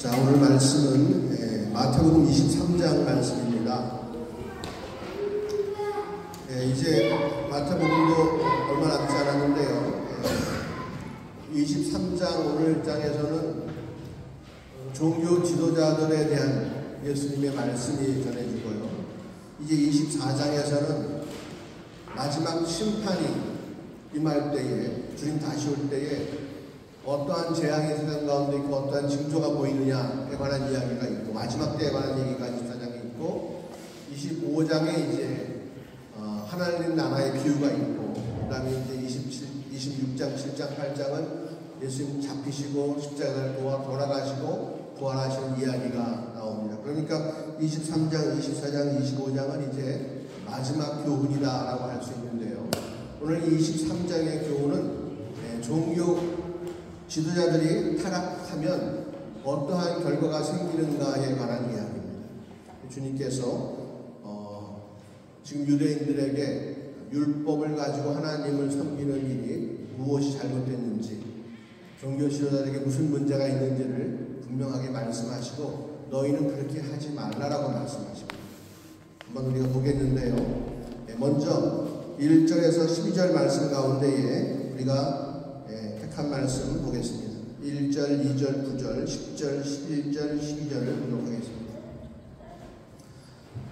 자, 오늘 말씀은 마태복음 23장 말씀입니다. 이제 마태복음도 얼마 남지 않았는데요. 23장 오늘 장에서는 종교 지도자들에 대한 예수님의 말씀이 전해지고요. 이제 24장에서는 마지막 심판이 임할 때에, 주님 다시 올 때에 어떠한 재앙이 세상 가운데 있고 어떠한 징조가 보이느냐에 관한 이야기가 있고, 마지막 때에 관한 얘기가 24장에 있고, 25장에 이제 하나님 나라의 비유가 있고, 그 다음에 이제 26장, 7장, 8장은 예수님 잡히시고 십자가를 돌아가시고 부활하시는 이야기가 나옵니다. 그러니까 23장, 24장, 25장은 이제 마지막 교훈이다라고 할 수 있는데요. 오늘 23장의 교훈은 종교 지도자들이 타락하면 어떠한 결과가 생기는가에 관한 이야기입니다. 주님께서 지금 유대인들에게 율법을 가지고 하나님을 섬기는 일이 무엇이 잘못됐는지, 종교 지도자들에게 무슨 문제가 있는지를 분명하게 말씀하시고 너희는 그렇게 하지 말라라고 말씀하십니다. 한번 우리가 보겠는데요. 먼저 1절에서 12절 말씀 가운데에 우리가 한 말씀 보겠습니다. 1절, 2절, 9절, 10절, 11절, 12절을 기록하겠습니다.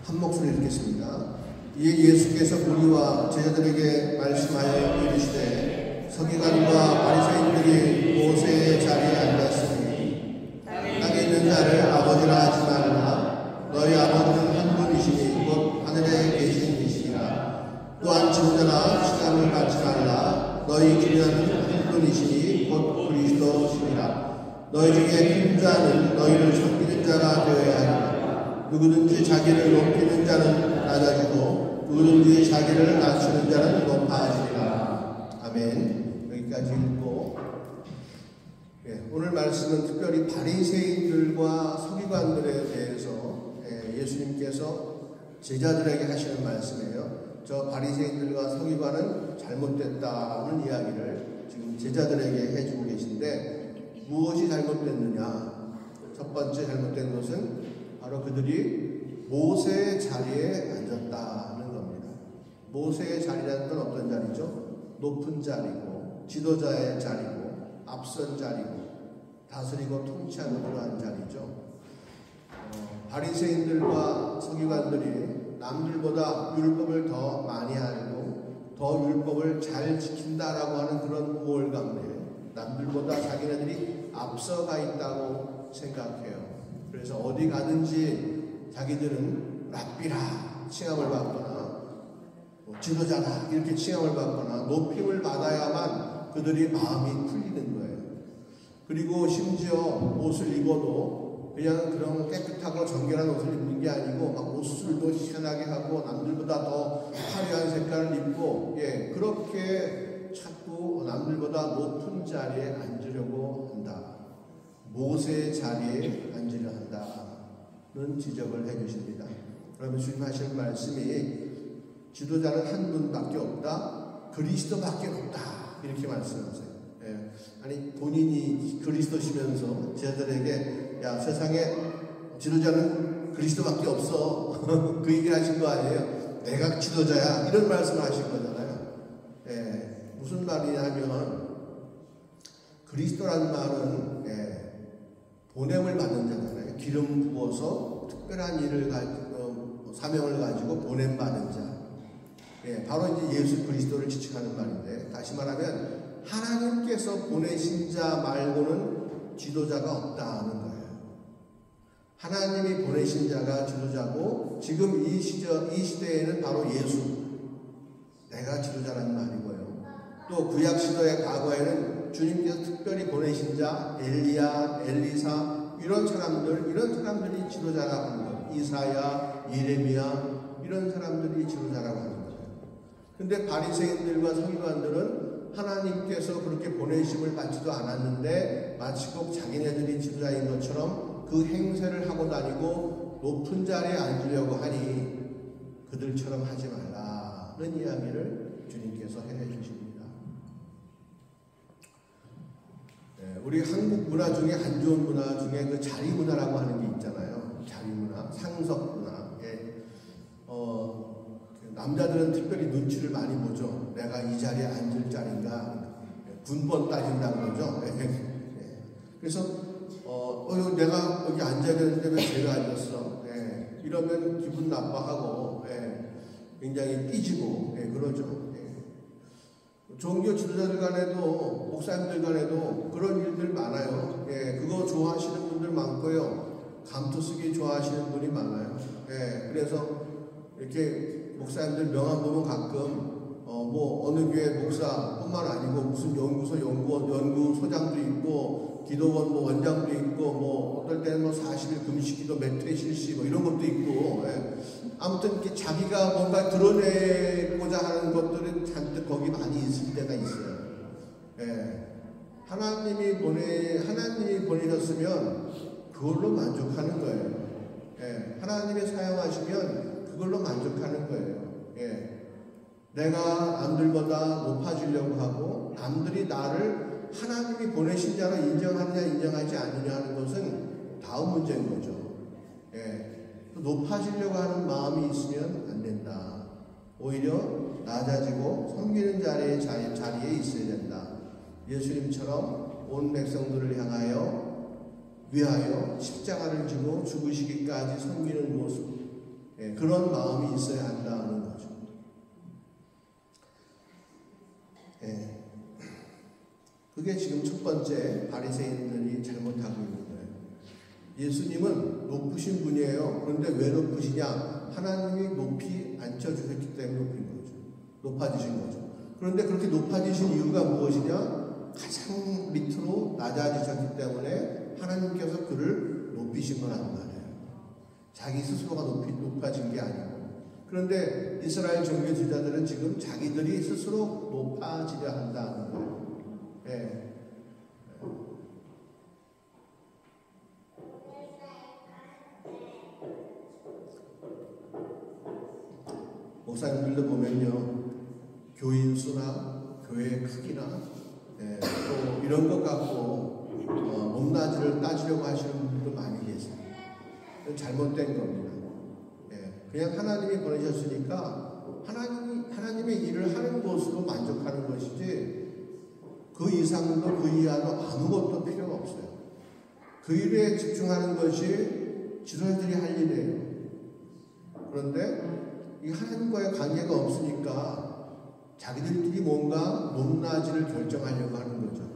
한 목소리 읽겠습니다. 이에 예수께서 무리와 제자들에게 말씀하여 이르시되 서기관과 바리새인들이 모세의 자리에 앉았으니 땅에 있는 자를 아버지라 하지 말라. 너희 아버지는 한 분이시니 곧 하늘에 계신 이시니라. 또한 지도자나 시감을 받지 말라. 너희 주변은 한 분이시니 곧 그리스도시니라. 너희 중에 큰 자는 너희를 섬기는 자가 되어야 하리라. 누구든지 자기를 높이는 자는 낮아지고 누구든지 자기를 낮추는 자는 높아지리라. 아멘. 여기까지 읽고, 오늘 말씀은 특별히 바리새인들과 서기관들에 대해서 예수님께서 제자들에게 하시는 말씀이에요. 저 바리새인들과 서기관은 잘못됐다는 이야기를 지금 제자들에게 해주고 계신데, 무엇이 잘못됐느냐? 첫 번째 잘못된 것은 바로 그들이 모세의 자리에 앉았다는 겁니다. 모세의 자리라는 건 어떤 자리죠? 높은 자리고, 지도자의 자리고, 앞선 자리고, 다스리고 통치하는 그러한 자리죠. 바리새인들과 서기관들이 남들보다 율법을 더 많이 알고 더 율법을 잘 지킨다라고 하는 그런 우월감에 남들보다 자기네들이 앞서가 있다고 생각해요. 그래서 어디 가든지 자기들은 랍비라 칭함을 받거나 지도자다 이렇게 칭함을 받거나 높임을 받아야만 그들이 마음이 풀리는 거예요. 그리고 심지어 옷을 입어도 그냥 그런 깨끗하고 정결한 옷을 입는 게 아니고 막 옷술도 희한하게 하고 남들보다 더 화려한 색깔을 입고, 그렇게 자꾸 남들보다 높은 자리에 앉으려고 한다. 모세의 자리에 앉으려 한다는 지적을 해주십니다. 그러면 주님 하시는 말씀이 지도자는 한 분밖에 없다. 그리스도밖에 없다. 이렇게 말씀하세요. 아니 본인이 그리스도시면서 제자들에게 야, 세상에 지도자는 그리스도밖에 없어. 그 얘기를 하신 거 아니에요? 내가 지도자야. 이런 말씀을 하신 거잖아요. 무슨 말이냐면, 그리스도라는 말은 보냄을 받는 자잖아요. 기름 부어서 특별한 일을 사명을 가지고 보냄 받은 자. 바로 이제 예수 그리스도를 지칭하는 말인데, 다시 말하면 하나님께서 보내신 자 말고는 지도자가 없다는 거예요. 하나님이 보내신 자가 지도자고, 지금 이 시대에는 바로 예수, 내가 지도자라는 말이고요. 또 구약 시대의 과거에는 주님께서 특별히 보내신 자, 엘리야, 엘리사, 이런 사람들이 지도자라고 하는 거예요. 이사야, 예레미야, 이런 사람들이 지도자라고 하는 거예요. 근데 바리새인들과 서기관들은 하나님께서 그렇게 보내심을 받지도 않았는데 마치 꼭 자기네들이 지도자인 것처럼 그 행세를 하고 다니고 높은 자리에 앉으려고 하니 그들처럼 하지 말라는 이야기를 주님께서 해주십니다. 우리 한국 문화 중에 안 좋은 문화 중에 그 자리 문화라고 하는 게 있잖아요. 자리 문화, 상석 문화. 남자들은 특별히 눈치를 많이 보죠. 내가 이 자리에 앉을 자리인가. 군번 따진다고 그러죠. 그래서 내가 여기 앉아야 되는데 왜 제가 앉았어? 이러면 기분 나빠하고 굉장히 삐지고 그러죠. 종교 지도자들 간에도 목사님들 간에도 그런 일들 많아요. 그거 좋아하시는 분들 많고요. 감투 쓰기 좋아하시는 분이 많아요. 그래서 이렇게 목사님들 명함 보면 가끔 뭐 어느 교회 목사뿐만 아니고 무슨 연구소 연구소장도 있고 기도원 뭐 원장도 있고 뭐 어떨 때는 뭐 40일 금식기도 매트에 실시 뭐 이런 것도 있고 아무튼 이렇게 자기가 뭔가 드러내고자 하는 것들은 잔뜩 거기 많이 있을 때가 있어요. 하나님이 보내셨으면 그걸로 만족하는 거예요. 하나님이 사용하시면 그걸로 만족하는 거예요. 내가 남들보다 높아지려고 하고 남들이 나를 하나님이 보내신 자로 인정하느냐 인정하지 않느냐 하는 것은 다음 문제인 거죠. 높아지려고 하는 마음이 있으면 안 된다. 오히려 낮아지고 섬기는 자리에 있어야 된다. 예수님처럼 온 백성들을 위하여 십자가를 지고 죽으시기까지 섬기는 모습, 그런 마음이 있어야 한다는 거죠. 그게 지금 첫 번째 바리새인들이 잘못하고 있는 거예요. 예수님은 높으신 분이에요. 그런데 왜 높으시냐? 하나님이 높이 앉혀주셨기 때문에 높아지신 거죠. 그런데 그렇게 높아지신 이유가 무엇이냐? 가장 밑으로 낮아지셨기 때문에 하나님께서 그를 높이신 거란 말이에요. 자기 스스로가 높아진 게 아니고. 그런데 이스라엘 종교 지도자들은 지금 자기들이 스스로 높아지려 한다는 거예요. 목사님들도 보면요, 교인 수나 교회의 크기나 또 이런 것 갖고 높낮이를 따지려고 하시는 분들도 많이 계세요. 잘못된 겁니다. 그냥 하나님이 보내셨으니까 하나님의 일을 하는 것으로 만족하는 것이지 그 이상도 그 이하도 아무것도 필요가 없어요. 그 일에 집중하는 것이 지도자들이 할 일이에요. 그런데 이 하나님과의 관계가 없으니까 자기들끼리 뭔가 높낮이를 결정하려고 하는 거죠.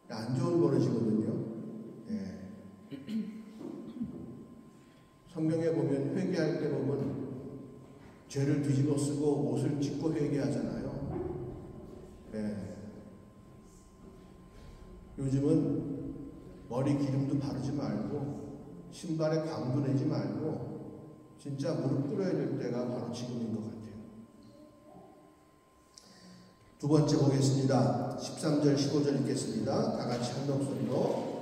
안 좋은 버릇이거든요. 성경에 보면 회개할 때 보면 죄를 뒤집어 쓰고 옷을 찢고 회개하잖아요. 요즘은 머리 기름도 바르지 말고 신발에 광도 내지 말고 진짜 무릎 꿇어야 될 때가 바로 지금인 것 같아요. 두 번째 보겠습니다. 13절 15절 읽겠습니다. 다 같이 한 목소리로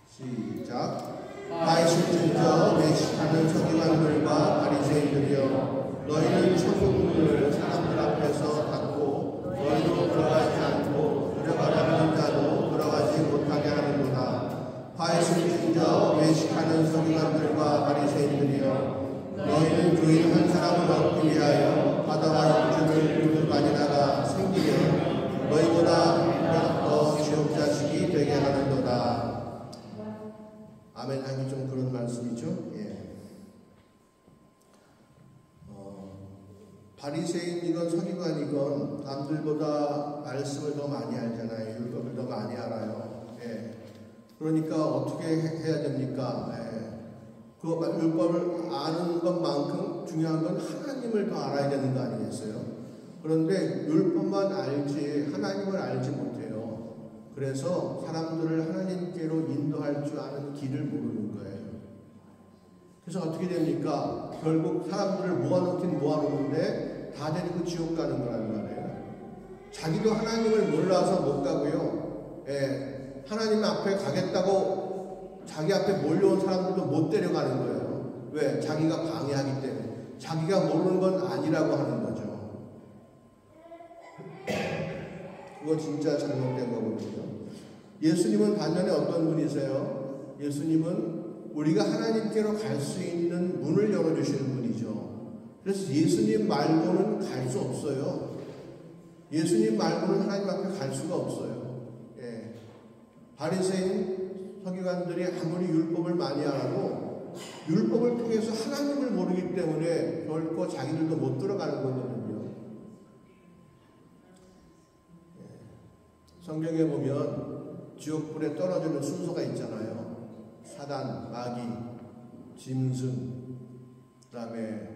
시작. 바이실증저 외식하는 서기관들과 바리새인들이여, 너희는 천국문을 사람들 앞에서 닫고 너희도 들어가지 않고 들어가려는 자도 들어가지 못하게 하는도다. 바이실증저 외식하는 서기관들과 바리새인들이여, 너희는 교인 한 사람을 얻기 위하여 바다와 육지를 모두 다니다가 생기면 너희보다 더 지옥 자식이 되게 하는도다. 아멘 하기 좀 그런 말씀이죠. 바리새인이건 서기관이건 남들보다 말씀을 더 많이 알잖아요. 율법을 더 많이 알아요. 그러니까 어떻게 해야 됩니까? 그 율법을 아는 것만큼 중요한 건 하나님을 더 알아야 되는 거 아니겠어요? 그런데 율법만 알지 하나님을 알지 못해요. 그래서 사람들을 하나님께로 인도할 줄 아는 길을 모르는 거예요. 그래서 어떻게 됩니까? 결국 사람들을 모아놓는데 다 데리고 지옥 가는 거란 말이에요. 자기도 하나님을 몰라서 못 가고요. 하나님 앞에 가겠다고 자기 앞에 몰려온 사람들도 못 데려가는 거예요. 왜? 자기가 방해하기 때문에. 자기가 모르는 건 아니라고 하는 거죠. 그거 진짜 잘못된 거거든요. 예수님은 반면에 어떤 분이세요? 예수님은 우리가 하나님께로 갈 수 있는 문을 열어주시는 분이죠. 그래서 예수님 말고는 갈 수 없어요. 예수님 말고는 하나님 앞에 갈 수가 없어요. 예. 바리새인 서기관들이 아무리 율법을 많이 알아도 율법을 통해서 하나님을 모르기 때문에 결코 자기들도 못 들어가는 거거든요. 예. 성경에 보면 지옥불에 떨어지는 순서가 있잖아요. 사단, 마귀, 짐승, 그 다음에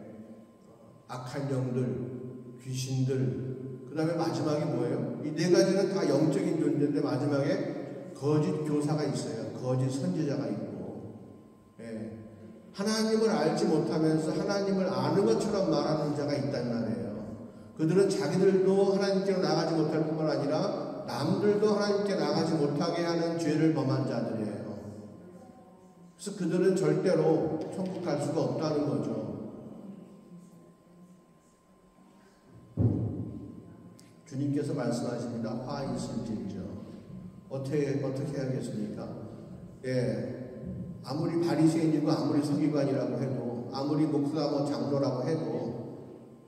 악한 영들, 귀신들, 그 다음에 마지막에 뭐예요? 이 네 가지는 다 영적인 존재인데 마지막에 거짓 교사가 있어요. 거짓 선지자가 있고, 예. 하나님을 알지 못하면서 하나님을 아는 것처럼 말하는 자가 있단 말이에요. 그들은 자기들도 하나님께로 나가지 못할 뿐만 아니라 남들도 하나님께 나가지 못하게 하는 죄를 범한 자들이에요. 그래서 그들은 절대로 천국 갈 수가 없다는 거죠. 주님께서 말씀하십니다. 화 있을진저. 어떻게 해야겠습니까? 예, 아무리 바리새인이고 아무리 서기관이라고 해도 아무리 목사 장로라고 해도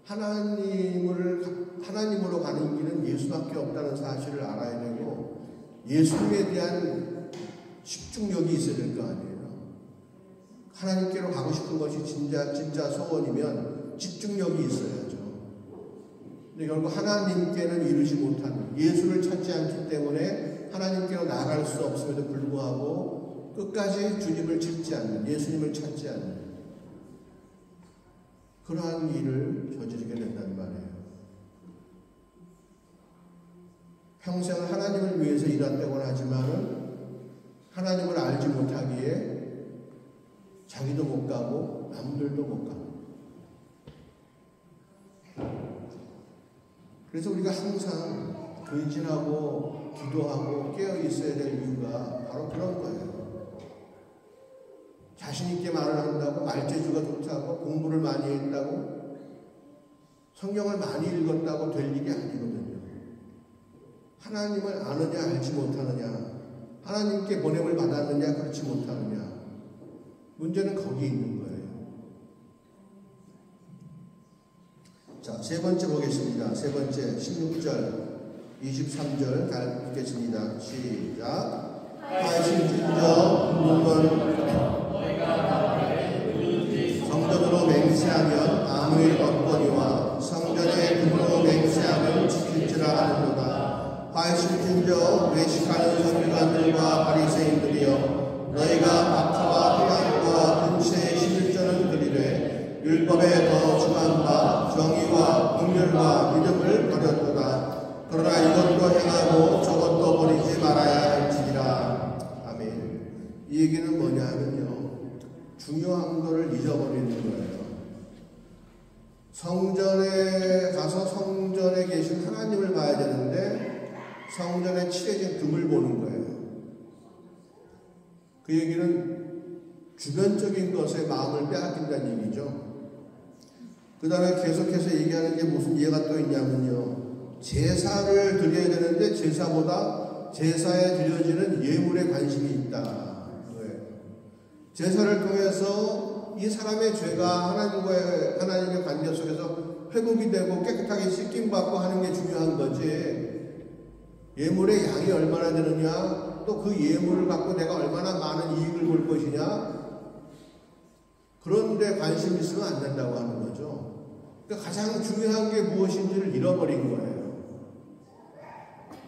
하나님으로 가는 길은 예수밖에 없다는 사실을 알아야 되고 예수님에 대한 집중력이 있어야 될 거 아니에요. 하나님께로 가고 싶은 것이 진짜 소원이면 집중력이 있어야죠. 근데 결국 하나님께는 이르지 못하는 예수를 찾지 않기 때문에 하나님께로 나아갈 수 없음에도 불구하고 끝까지 주님을 찾지 않는, 예수님을 찾지 않는 그러한 일을 저지르게 된다는 말이에요. 평생을 하나님을 위해서 일한다고는 하지만은 하나님을 알지 못하기에 자기도 못 가고 남들도 못 가고. 그래서 우리가 항상 근신하고 기도하고 깨어 있어야 될 이유가 바로 그런 거예요. 자신 있게 말을 한다고 말재주가 좋다고 공부를 많이 했다고 성경을 많이 읽었다고 될 일이 아니거든요. 하나님을 아느냐 알지 못하느냐, 하나님께 보냄을 받았느냐 그렇지 못하느냐, 문제는 거기에 있는 거예요. 자, 세 번째 보겠습니다. 세 번째 16절 23절 다 읽겠습니다. 시작. 하신진저 물론 성전으로 맹세하면 아무 일 없거니와 성전에 금으로 맹세하면 지킬지라 하는도다. 하신진저 외식하는 서기관들과 바리새인들이여, 너희가 박하와 회당과 근처에 심을 자는 그리되 율법에 더 중한 바 정의와 긍휼과 믿음을 버렸도다. 그러나 이것도 행하고 저것도 버리지 말아야 할지니라. 아멘. 이 얘기는 뭐냐 하면요, 중요한 것을 잊어버리는 거예요. 성전에 가서 성전에 계신 하나님을 봐야 되는데 성전에 칠해진 금을 보는 거예요. 그 얘기는 주변적인 것에 마음을 빼앗긴다는 얘기죠. 그 다음에 계속해서 얘기하는 게 무슨 예가 또 있냐면요, 제사를 드려야 되는데 제사보다 제사에 드려지는 예물에 관심이 있다. 제사를 통해서 이 사람의 죄가 하나님의 관계 속에서 회복이 되고 깨끗하게 씻김받고 하는 게 중요한 거지, 예물의 양이 얼마나 되느냐, 또 그 예물을 갖고 내가 얼마나 많은 이익을 볼 것이냐, 그런데 관심 있으면 안 된다고 하는 거죠. 그러니까 가장 중요한 게 무엇인지를 잃어버린 거예요.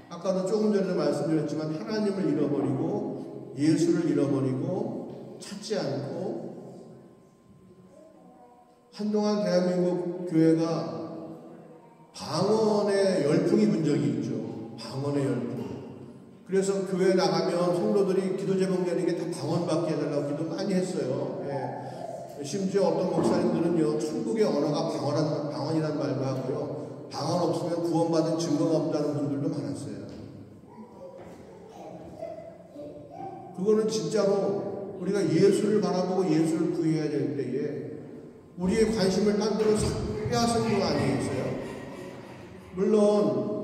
아까도 조금 전에 말씀드렸지만 하나님을 잃어버리고 예수를 잃어버리고 찾지 않고, 한동안 대한민국 교회가 방언의 열풍이 분 적이 있죠. 방언의 열풍. 그래서 교회 나가면 성도들이 기도 제목 내는 게 다 방언받게 해달라고 기도 많이 했어요. 예. 심지어 어떤 목사님들은요, 천국의 언어가 방언이란 말도 하고요, 방언 없으면 구원받은 증거가 없다는 분들도 많았어요. 그거는 진짜로 우리가 예수를 바라보고 예수를 구해야 될 때에 우리의 관심을 딴 데로 빼앗은 거 아니겠어요? 물론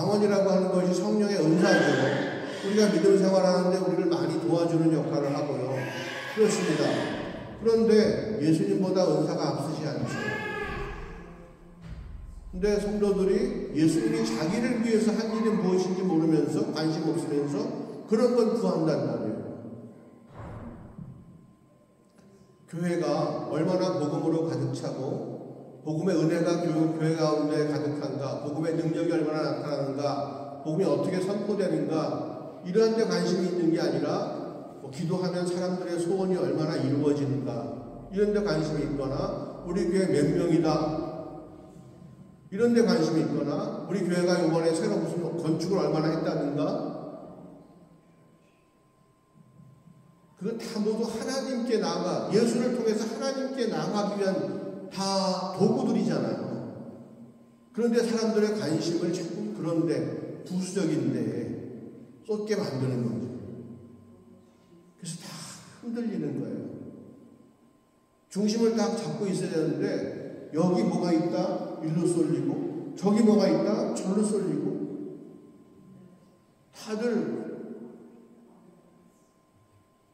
방언이라고 하는 것이 성령의 은사죠. 우리가 믿음 생활하는데 우리를 많이 도와주는 역할을 하고요. 그렇습니다. 그런데 예수님보다 은사가 앞서지 않죠. 근데 성도들이 예수님이 자기를 위해서 한 일이 무엇인지 모르면서 관심 없으면서 그런 건 구한단 말이에요. 교회가 얼마나 복음으로 가득 차고 복음의 은혜가 교회 가운데 가득한가, 복음의 능력이 얼마나 나타나는가, 복음이 어떻게 선포되는가, 이러한 데 관심이 있는 게 아니라 기도하면 사람들의 소원이 얼마나 이루어지는가, 이런 데 관심이 있거나, 우리 교회 몇 명이다, 이런 데 관심이 있거나, 우리 교회가 이번에 새로 무슨 건축을 얼마나 했다든가, 그건 다 모두 하나님께 나아가, 예수를 통해서 하나님께 나아가기 위한 다 도구들이잖아요. 그런데 사람들의 관심을 자꾸 그런데 부수적인데 쏟게 만드는 거죠. 그래서 다 흔들리는 거예요. 중심을 딱 잡고 있어야 되는데 여기 뭐가 있다? 일로 쏠리고, 저기 뭐가 있다? 절로 쏠리고, 다들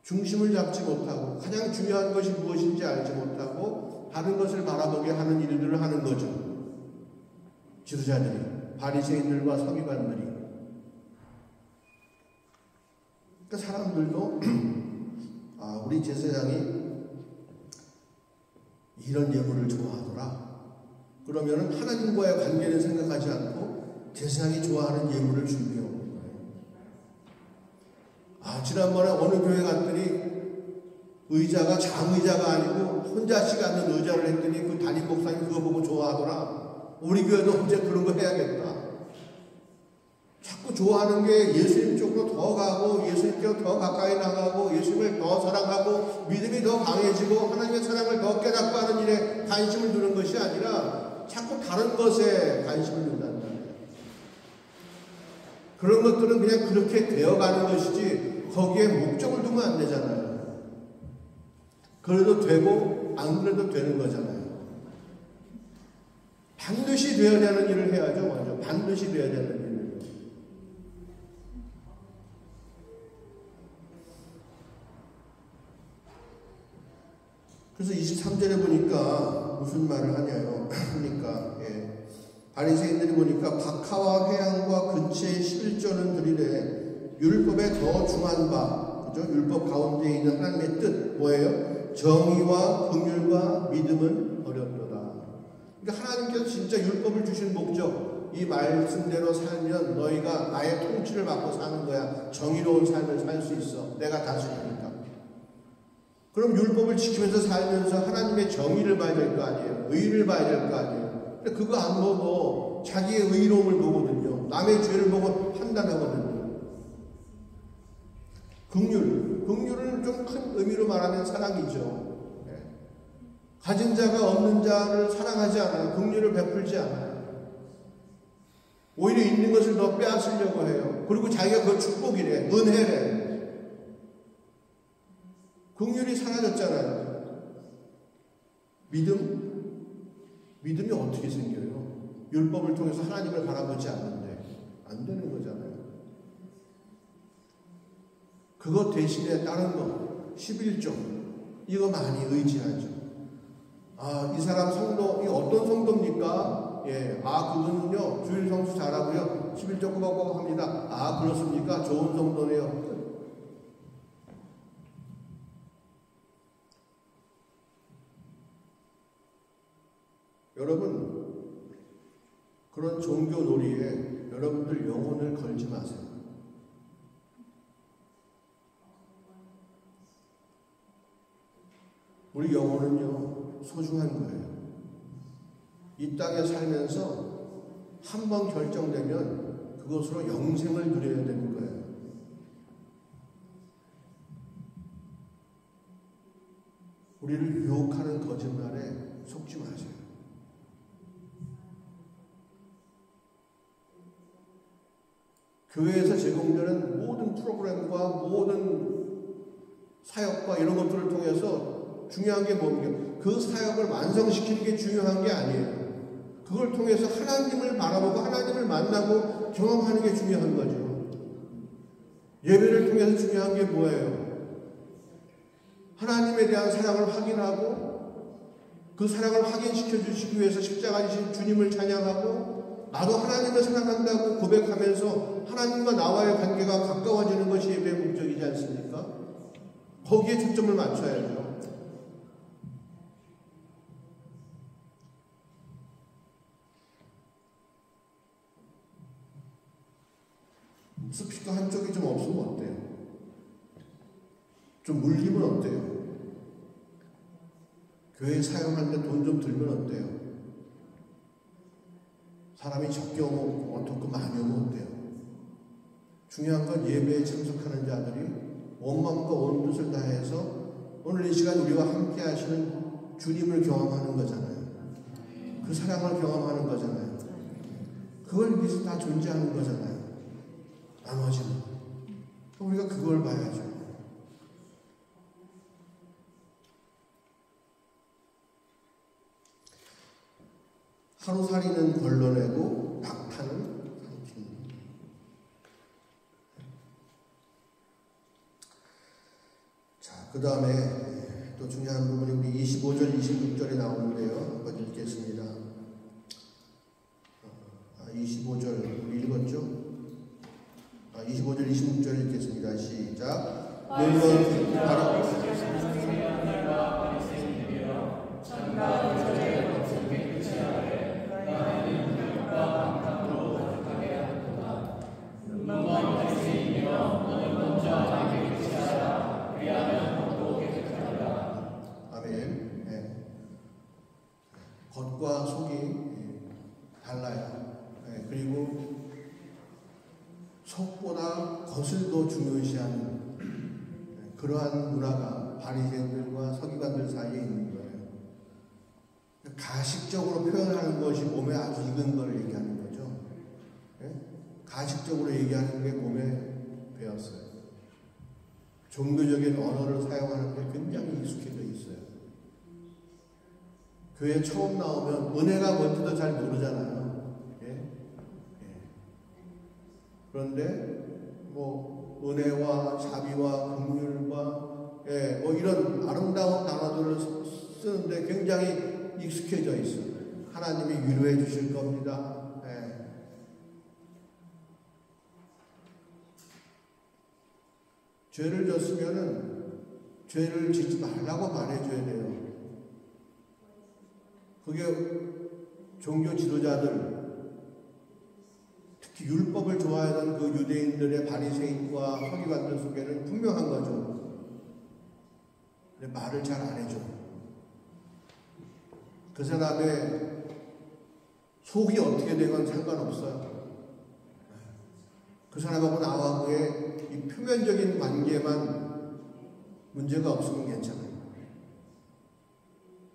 중심을 잡지 못하고 가장 중요한 것이 무엇인지 알지 못하고 다른 것을 바라보게 하는 일들을 하는 거죠. 지도자들이, 바리새인들과 서기관들이. 그러니까 사람들도 우리 제사장이 이런 예물을 좋아하더라. 그러면 하나님과의 관계는 생각하지 않고 제사장이 좋아하는 예물을 준비해 오는 거예요. 지난번에 어느 교회 갔더니 의자가 장의자가 아니고 혼자씩 앉는 의자를 했더니 그 담임 목사님 그거 보고 좋아하더라. 우리 교회도 이제 그런 거 해야겠다. 자꾸 좋아하는 게 예수님 쪽으로 더 가고, 예수님께 더 가까이 나가고, 예수님을 더 사랑하고, 믿음이 더 강해지고, 하나님의 사랑을 더 깨닫고 하는 일에 관심을 두는 것이 아니라 자꾸 다른 것에 관심을 둔다는 거예요. 그런 것들은 그냥 그렇게 되어가는 것이지 거기에 목적을 두면 안 되잖아요. 그래도 되고 안 그래도 되는 거잖아요. 반드시 되어야 되는 일을 해야죠. 먼저 반드시 되어야 되는 일을. 그래서 23절에 보니까 무슨 말을 하냐요. 그러니까 바리새인들이 보니까 박하와 회양과 근처의 11조는 드리되 율법에 더 중한 바, 그죠? 율법 가운데 있는 하나님의 뜻 뭐예요? 정의와 긍휼과 믿음은 어렵도다. 그러니까 하나님께서 진짜 율법을 주신 목적, 이 말씀대로 살면 너희가 나의 통치를 받고 사는 거야. 정의로운 삶을 살 수 있어. 내가 다스리니까. 그럼 율법을 지키면서 살면서 하나님의 정의를 봐야 될 거 아니에요. 의를 봐야 될 거 아니에요. 근데 그거 안 보고 자기의 의로움을 보거든요. 남의 죄를 보고 판단하거든요. 긍휼은 좀 큰 의미로 말하면 사랑이죠. 가진 자가 없는 자를 사랑하지 않아요. 긍휼을 베풀지 않아요. 오히려 있는 것을 더 빼앗으려고 해요. 그리고 자기가 그걸 축복이래, 은혜래. 긍휼이 사라졌잖아요. 믿음이 어떻게 생겨요? 율법을 통해서 하나님을 바라보지 않는데 안 되는 거잖아요. 그것 대신에 다른 거 11조 이거 많이 의지하죠. 이 사람 성도, 이 어떤 성도입니까? 그분은요 주일 성수 잘하고요 11조 꼬박꼬박 합니다. 그렇습니까? 좋은 성도네요. 여러분, 그런 종교 놀이에 여러분들 영혼을 걸지 마세요. 우리 영혼은요 소중한 거예요. 이 땅에 살면서 한 번 결정되면 그것으로 영생을 누려야 되는 거예요. 우리를 유혹하는 거짓말에 속지 마세요. 교회에서 제공되는 모든 프로그램과 모든 사역과 이런 것들을 통해서 중요한 게 뭡니까? 그 사역을 완성시키는 게 중요한 게 아니에요. 그걸 통해서 하나님을 바라보고 하나님을 만나고 경험하는 게 중요한 거죠. 예배를 통해서 중요한 게 뭐예요? 하나님에 대한 사랑을 확인하고 그 사랑을 확인시켜 주시기 위해서 십자가 지신 주님을 찬양하고 나도 하나님을 사랑한다고 고백하면서 하나님과 나와의 관계가 가까워지는 것이 예배의 목적이지 않습니까? 거기에 초점을 맞춰야죠. 스피커 한쪽이 좀 없으면 어때요? 좀 물리면 어때요? 교회 사용하는데 돈 좀 들면 어때요? 사람이 적게 오면 어떻고 많이 오면 어때요? 중요한 건 예배에 참석하는 자들이 온 마음과 온 뜻을 다해서 오늘 이 시간 우리와 함께 하시는 주님을 경험하는 거잖아요. 그 사랑을 경험하는 거잖아요. 그걸 위해서 다 존재하는 거잖아요. 나머지는 우리가 그걸 봐야죠. 하루살이는 걸러내고 낙타는 삼키는. 자, 그 다음에 또 중요한 부분이 우리 25절, 26절에 나오는데요. 한번 읽겠습니다. 25절 우리 읽었죠? 25절, 26절 읽겠습니다. 시작. 물론 바로 아멘. 네. 겉과 속이 달라요. 네. 그리고 속보다 겉을 더 중요시하는 그러한 문화가 바리새인들과 서기관들 사이에 있는 거예요. 가식적으로 표현하는 것이 몸에 아주 익은 걸 얘기하는 거죠. 가식적으로 얘기하는 게 몸에 배었어요. 종교적인 언어를 사용하는 게 굉장히 익숙해져 있어요. 교회 처음 나오면 은혜가 뭔지도 잘 모르잖아요. 그런데 뭐 은혜와 자비와 긍휼과 뭐 이런 아름다운 단어들을 쓰는데 굉장히 익숙해져 있어요. 하나님이 위로해 주실 겁니다. 죄를 졌으면은 죄를 짓지 말라고 말해줘야 돼요. 그게 종교 지도자들, 특히 율법을 좋아하던 그 유대인들의 바리새인과 서기관들 속에는 분명한 거죠. 근데 말을 잘 안 해줘. 그 사람의 속이 어떻게 되건 상관없어요. 그 사람하고 나하고의 이 표면적인 관계만 문제가 없으면 괜찮아요.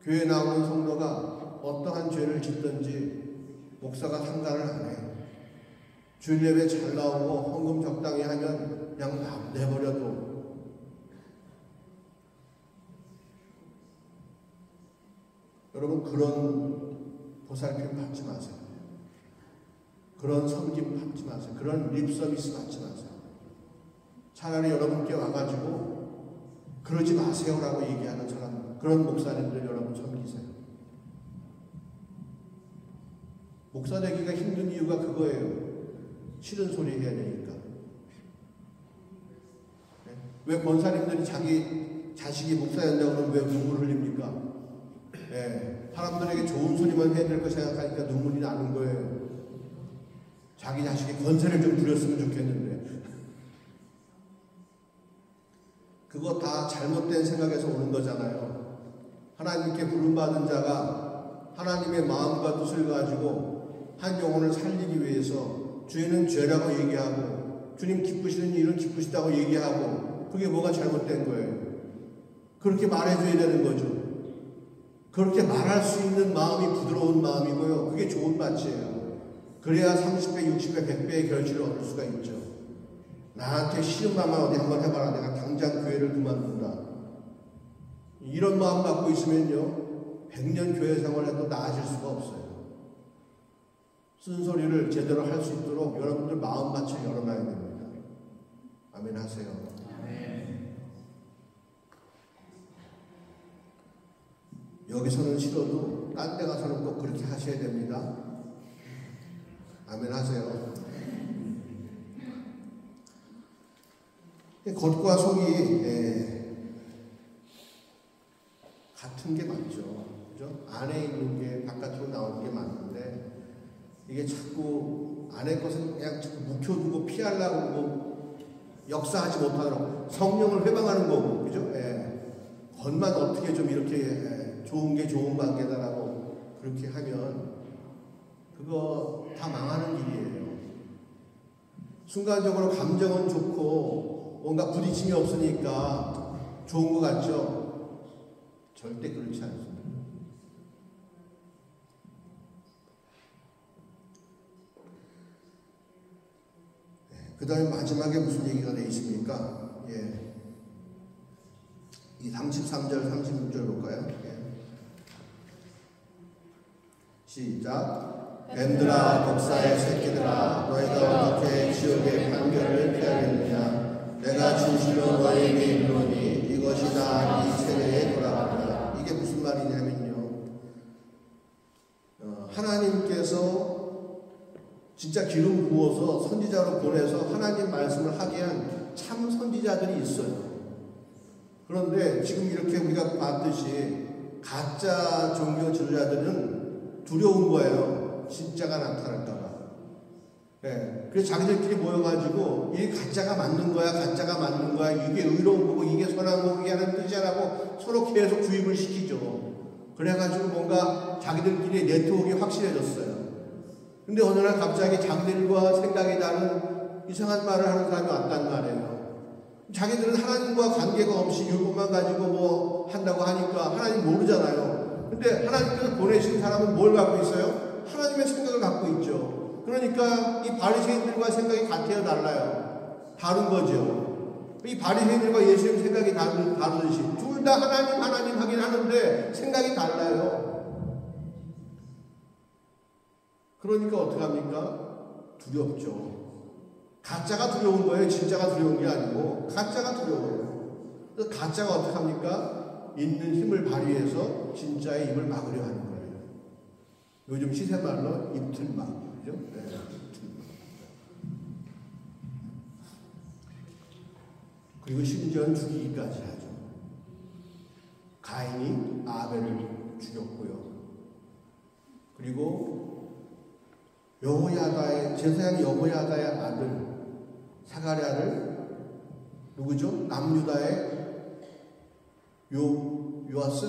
교회에 나오는 성도가 어떠한 죄를 짓든지 목사가 상관을 안 해요. 주일 예배 잘 나오고 헌금 적당히 하면 그냥 내버려도. 여러분 그런 보살핌 받지 마세요. 그런 섬김 받지 마세요. 그런 립서비스 받지 마세요. 차라리 여러분께 와가지고 그러지 마세요라고 얘기하는 사람, 그런 목사님들 여러분 섬기세요. 목사 되기가 힘든 이유가 그거예요. 싫은 소리 해야 되니까. 왜 권사님들이 자기 자식이 목사였다고 그러면 왜 눈물을 흘립니까? 사람들에게 좋은 소리만 해야 될 거 생각하니까 눈물이 나는 거예요. 자기 자식이 권세를 좀 부렸으면 좋겠는데. 그거 다 잘못된 생각에서 오는 거잖아요. 하나님께 부름받은 자가 하나님의 마음과 뜻을 가지고 한 영혼을 살리기 위해서 주인은 죄라고 얘기하고 주님 기쁘시는 일은 기쁘시다고 얘기하고 그게 뭐가 잘못된 거예요? 그렇게 말해줘야 되는 거죠. 그렇게 말할 수 있는 마음이 부드러운 마음이고요. 그게 좋은 밭이에요. 그래야 30배, 60배, 100배의 결실을 얻을 수가 있죠. 나한테 싫은 말만 어디 한번 해봐라. 내가 당장 교회를 그만둔다. 이런 마음 갖고 있으면요. 100년 교회 생활해도 나아질 수가 없어요. 쓴소리를 제대로 할 수 있도록 여러분들 마음밭을 열어놔야 됩니다. 아멘 하세요. 아멘. 여기서는 싫어도 딴 데 가서는 꼭 그렇게 하셔야 됩니다. 아멘 하세요. 겉과 속이 같은 게 맞죠. 그죠? 안에 있는 게 바깥으로 나오는 게 맞는데 이게 자꾸 안에 것은 그냥 자꾸 묵혀두고 피하려고 하고 역사하지 못하도록 성령을 회방하는 거고, 그죠? 겉만 어떻게 좀 이렇게 좋은 게 좋은 관계다라고 그렇게 하면 그거 다 망하는 일이에요. 순간적으로 감정은 좋고 뭔가 부딪힘이 없으니까 좋은 것 같죠? 절대 그렇지 않습니다. 그 다음에 마지막에 무슨 얘기가 되어 있습니까? 이 33절, 36절 볼까요? 시작. 뱀들아, 독사의 새끼들아, 너희가 어떻게 지옥의 판결을 피하겠느냐? 내가 진실로 너희에게 이르노니 이것이 다 이 세대에 돌아가리라. 이게 무슨 말이냐면요, 하나님께서 진짜 기름 부어서 선지자로 보내서 하나님 말씀을 하게 한 참 선지자들이 있어요. 그런데 지금 이렇게 우리가 봤듯이 가짜 종교 지도자들은 두려운 거예요. 진짜가 나타날까봐. 그래서 자기들끼리 모여가지고 이 가짜가 맞는 거야, 가짜가 맞는 거야, 이게 의로운 거고 이게 선한 거고 이게 하는 뜻이라고 서로 계속 주입을 시키죠. 그래가지고 뭔가 자기들끼리 네트워크가 확실해졌어요. 근데 어느 날 갑자기 자기들과 생각이 다른 이상한 말을 하는 사람이 왔단 말이에요. 자기들은 하나님과 관계가 없이 율법만 가지고 뭐 한다고 하니까 하나님 모르잖아요. 근데 하나님께서 보내신 사람은 뭘 갖고 있어요? 하나님의 생각을 갖고 있죠. 그러니까 이 바리새인들과 생각이 같아요, 달라요? 다른 거죠. 이 바리새인들과 예수님 생각이 다르듯이 둘 다 하나님 하긴 하는데 생각이 달라요. 그러니까 어떡합니까? 두렵죠. 가짜가 두려운 거예요. 진짜가 두려운 게 아니고 가짜가 두려워요. 그래서 가짜가 어떡합니까? 있는 힘을 발휘해서 진짜의 입을 막으려 하는 거예요. 요즘 시세말로 입틀막. 그죠? 입틀막. 그리고 심지어는 죽이기까지 하죠. 가인이 아벨을 죽였고요. 그리고 제사장 여호야다의 아들 사가랴를 누구죠? 남유다의 요아스,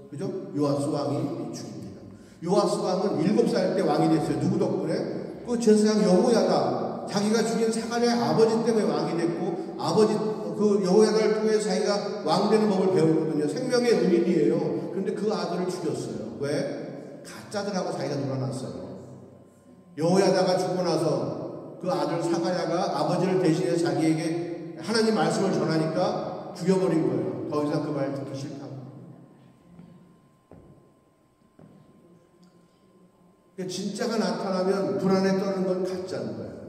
그죠? 요아스 왕이 죽입니다. 요아스 왕은 7살 때 왕이 됐어요. 누구 덕분에? 그 제사장 여호야다, 자기가 죽인 사가랴의 아버지 때문에 왕이 됐고, 아버지 그 여호야다를 통해서 자기가 왕 되는 법을 배웠거든요. 생명의 은인이에요. 그런데 그 아들을 죽였어요. 왜? 가짜들하고 자기가 놀아놨어요. 여호야다가 죽고 나서 그 아들 사가랴가 아버지를 대신해 자기에게 하나님 말씀을 전하니까 죽여버린 거예요. 더 이상 그 말 듣기 싫다고. 진짜가 나타나면 불안에 떠는 건 가짜인 거예요.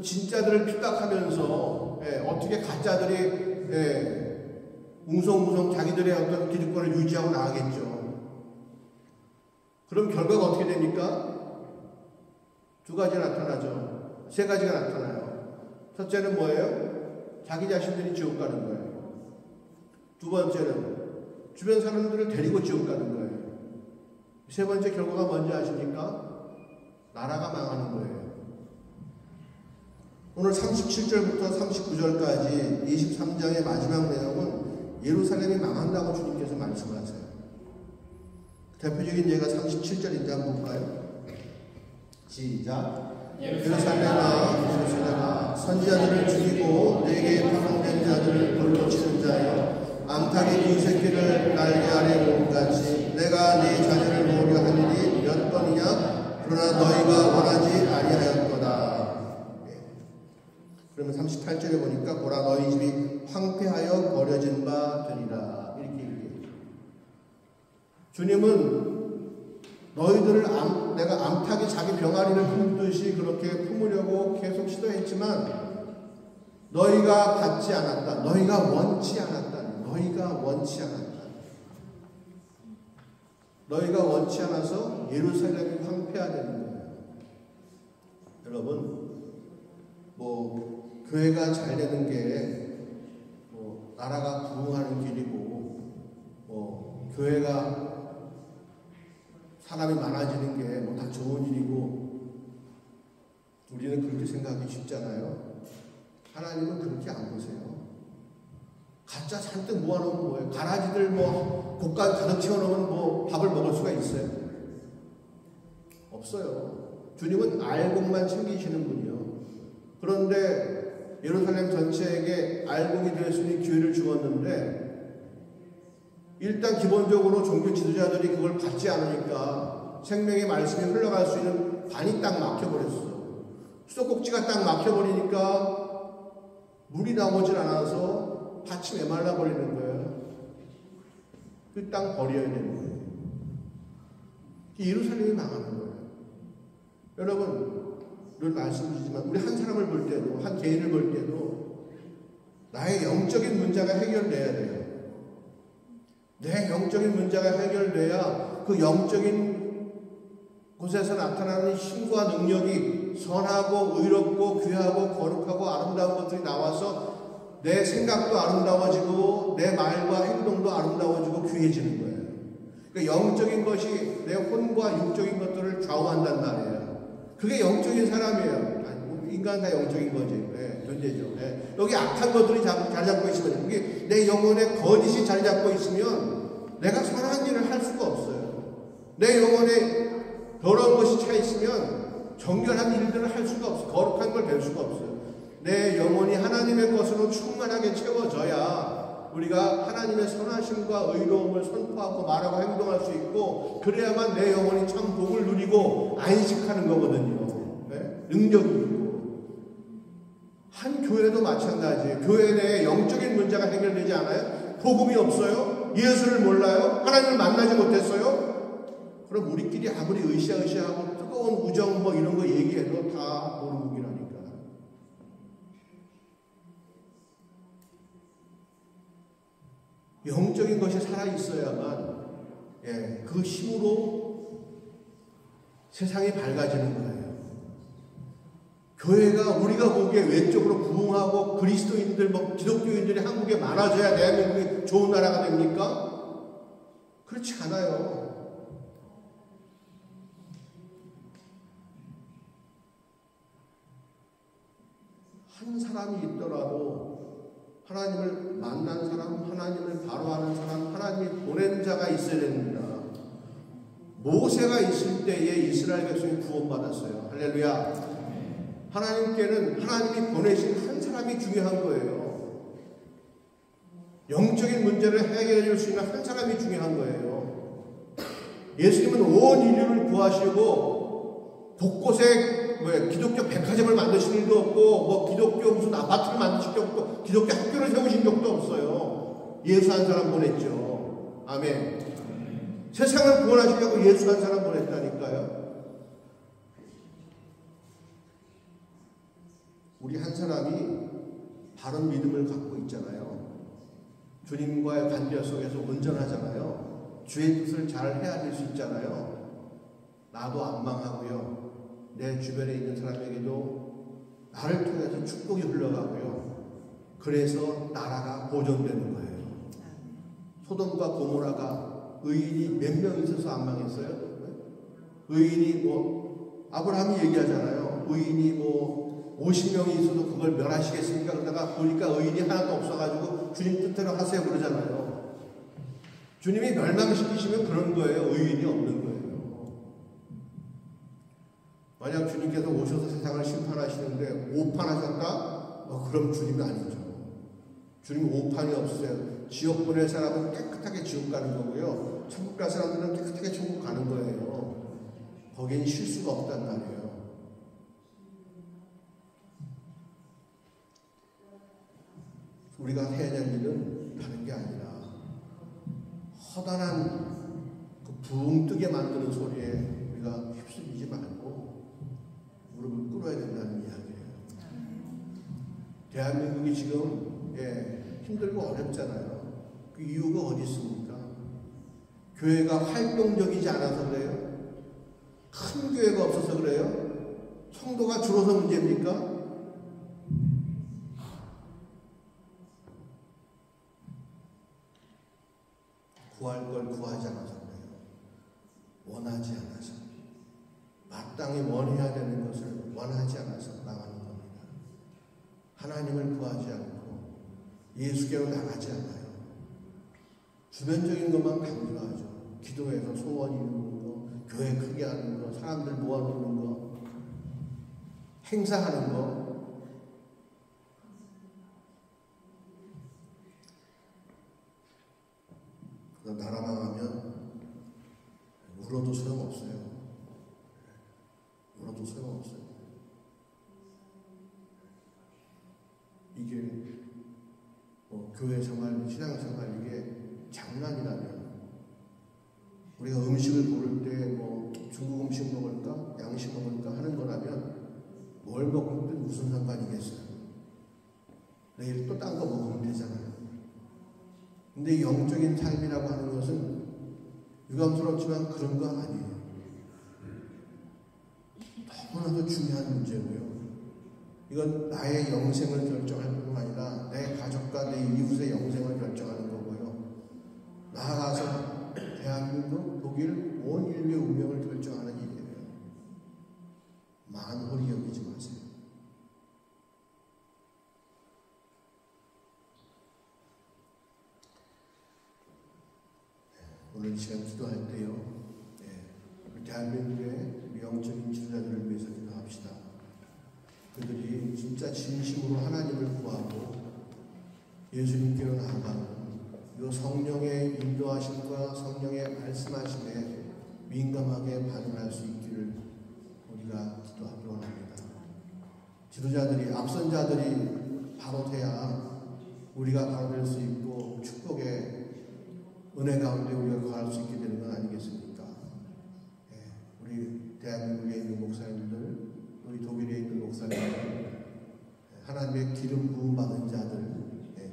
진짜들을 핍박하면서 어떻게 가짜들이 웅성웅성 자기들의 어떤 기득권을 유지하고 나가겠죠. 그럼 결과가 어떻게 됩니까? 2가지 나타나죠. 3가지가 나타나요. 첫째는 뭐예요? 자기 자신들이 지옥 가는 거예요. 2번째는 주변 사람들을 데리고 지옥 가는 거예요. 3번째 결과가 뭔지 아십니까? 나라가 망하는 거예요. 오늘 37절부터 39절까지 23장의 마지막 내용은 예루살렘이 망한다고 주님께서 말씀하세요. 대표적인 예가 37절인데 한번 볼까요? 시작. 예루살렘아 선지자들을 죽이고 내게 파송된 자들을 돌로 치는 자여, 암탉이 두 새끼를 날개 아래 모음같이 내가 네 자녀를 모으려 한 일이 몇 번이냐? 그러나 너희가 원하지 아니하였도다. 그러면 38절에 보니까 보라 너희 집이 황폐하여 버려진 바 되리라. 이렇게 얘기해요. 주님은 너희들을 내가 암탉이 자기 병아리를 품듯이 그렇게 품으려고 계속 시도했지만 너희가 받지 않았다. 너희가 원치 않았다. 너희가 원치 않았다. 너희가 원치 않아서 예루살렘이 황폐화되는 거예요. 여러분, 교회가 잘 되는 게 나라가 부흥하는 길이고, 교회가 사람이 많아지는 게 다 좋은 일이고, 우리는 그렇게 생각하기 쉽잖아요. 하나님은 그렇게 안 보세요. 가짜 잔뜩 모아놓으면 뭐예요? 가라지들 곳간 가득 채워놓으면 밥을 먹을 수가 있어요? 없어요. 주님은 알곡만 챙기시는 분이요. 그런데 예루살렘 전체에게 알곡이 될 수 있는 기회를 주었는데, 일단 기본적으로 종교 지도자들이 그걸 받지 않으니까 생명의 말씀이 흘러갈 수 있는 반이 딱 막혀버렸어. 수도꼭지가 딱 막혀버리니까 물이 나오질 않아서 밭이 메말라 버리는 거예요. 그 땅 버려야 되는 거예요. 예루살렘이 망하는 거예요. 여러분, 늘 말씀드리지만 우리 한 사람을 볼 때도, 한 개인을 볼 때도 나의 영적인 문제가 해결돼야 돼요. 내 영적인 문제가 해결돼야 그 영적인 곳에서 나타나는 힘과 능력이 선하고 의롭고 귀하고 거룩하고 아름다운 것들이 나와서 내 생각도 아름다워지고 내 말과 행동도 아름다워지고 귀해지는 거예요. 그러니까 영적인 것이 내 혼과 육적인 것들을 좌우한단 말이에요. 그게 영적인 사람이에요. 인간 다 영적인 거지. 존재죠. 여기 악한 것들이 자리 잡고 있으면, 여기 내 영혼에 거짓이 자리 잡고 있으면 내가 선한 일을 할 수가 없어요. 내 영혼에 더러운 것이 차 있으면 정결한 일들을 할 수가 없어요. 거룩한 걸 될 수가 없어요. 내 영혼이 하나님의 것으로 충만하게 채워져야 우리가 하나님의 선하심과 의로움을 선포하고 말하고 행동할 수 있고, 그래야만 내 영혼이 참 복을 누리고 안식하는 거거든요. 능력이 있고. 한 교회도 마찬가지예요. 교회 내에 영적인 문제가 해결되지 않아요? 복음이 없어요? 예수를 몰라요? 하나님을 만나지 못했어요? 그럼 우리끼리 아무리 으쌰으쌰하고 뜨거운 우정 이런 거 얘기해도 다 모르국이라니까. 영적인 것이 살아있어야만 그 힘으로 세상이 밝아지는 거예요. 교회가 우리가 보기에 외적으로 부흥하고 그리스도인들, 기독교인들이 한국에 많아져야 대한민국이 좋은 나라가 됩니까? 그렇지 않아요. 한 사람이 있더라도 하나님을 만난 사람, 하나님을 바로하는 사람, 하나님이 보낸 자가 있어야 됩니다. 모세가 있을 때에 이스라엘 백성이 구원받았어요. 할렐루야. 하나님께는 하나님이 보내신 한 사람이 중요한 거예요. 영적인 문제를 해결해 줄 수 있는 한 사람이 중요한 거예요. 예수님은 온 인류를 구하시고 곳곳에 기독교 백화점을 만드신 일도 없고 기독교 무슨 아파트를 만드신 적도 없고 기독교 학교를 세우신 적도 없어요. 예수 한 사람 보냈죠. 아멘. 세상을 구원하시려고 예수 한 사람 보냈다니까요. 우리 한 사람이 바른 믿음을 갖고 있잖아요. 주님과의 관계 속에서 온전하잖아요. 주의 뜻을 잘 헤아릴 수 있잖아요. 나도 안 망하고요. 내 주변에 있는 사람에게도 나를 통해서 축복이 흘러가고요. 그래서 나라가 보존되는 거예요. 소돔과 고모라가 의인이 몇 명 있어서 안 망했어요? 의인이 아브라함이 얘기하잖아요. 의인이 50명이 있어도 그걸 멸하시겠습니까? 그러다가 보니까 의인이 하나도 없어가지고 주님 뜻대로 하세요 그러잖아요. 주님이 멸망시키시면 그런 거예요. 의인이 없는 거예요. 만약 주님께서 오셔서 세상을 심판하시는데 오판하셨다? 그럼 주님이 아니죠. 주님 오판이 없어요. 지옥 보낼 사람은 깨끗하게 지옥 가는 거고요. 천국 갈 사람들은 깨끗하게 천국 가는 거예요. 거기엔 실수가 없단 말이에요. 우리가 해야 될 일은 다른 게 아니라 허다한 그 붕 뜨게 만드는 소리에 우리가 휩쓸리지 말고 무릎을 꿇어야 된다는 이야기예요. 대한민국이 지금 힘들고 어렵잖아요. 그 이유가 어디 있습니까? 교회가 활동적이지 않아서 그래요? 큰 교회가 없어서 그래요? 성도가 줄어서 문제입니까? 구할 걸 구하지 않아서 그래요. 원하지 않아서. 마땅히 원해야 되는 것을 원하지 않아서 나가는 겁니다. 하나님을 구하지 않고 예수께로 나가지 않아요. 주변적인 것만 강조하죠. 기도해서 소원 이루는 거, 교회 크게 하는 거, 사람들 모아놓는 거, 행사하는 거. 나라 망하면 울어도 소용없어요. 울어도 소용없어요. 이게 교회 생활, 신앙 생활 이게 장난이라면 우리가 음식을 고를 때 중국 음식 먹을까 양식 먹을까 하는 거라면 뭘 먹든 무슨 상관이겠어요. 내일 또 딴 거 먹으면 되잖아요. 근데 영적인 삶이라고 하는 것은 유감스럽지만 그런 거 아니에요. 너무나도 중요한 문제고요. 이건 나의 영생을 결정할 뿐만 아니라 내 가족과 내 이웃의 영생을 결정하는 거고요. 나아가서 대한민국, 독일, 온 인류의 운명을 결정하는 일이에요. 만홀히 여기지 마세요. 오늘 이 시간 기도할 때요, 대한민국의 우리 영적인 지도자들을 위해서 기도합시다. 그들이 진짜 진심으로 하나님을 구하고 예수님께로 나아가는 이 성령의 인도하심과 성령의 말씀하심에 민감하게 반응할 수 있기를 우리가 기도하기 원합니다. 지도자들이, 앞선 자들이 바로 돼야 우리가 바로 될 수 있고 축복의 은혜 가운데 우리가 거할 수 있게 되는 건 아니겠습니까? 우리 대한민국에 있는 목사님들, 우리 독일에 있는 목사님들, 하나님의 기름 부음 받은 자들,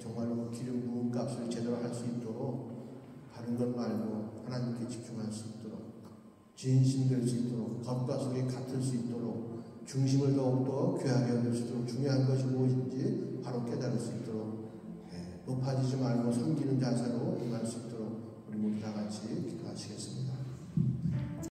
정말로 기름 부음 값을 제대로 할 수 있도록 다른 것 말고 하나님께 집중할 수 있도록, 진심될 수 있도록, 겉과 속이 같을 수 있도록, 중심을 더욱더 귀하게 여길 수 있도록, 중요한 것이 무엇인지 바로 깨달을 수 있도록, 높아지지 말고 섬기는 자세로 임할 수 있도록 우리 모두 다 같이 기도하시겠습니다.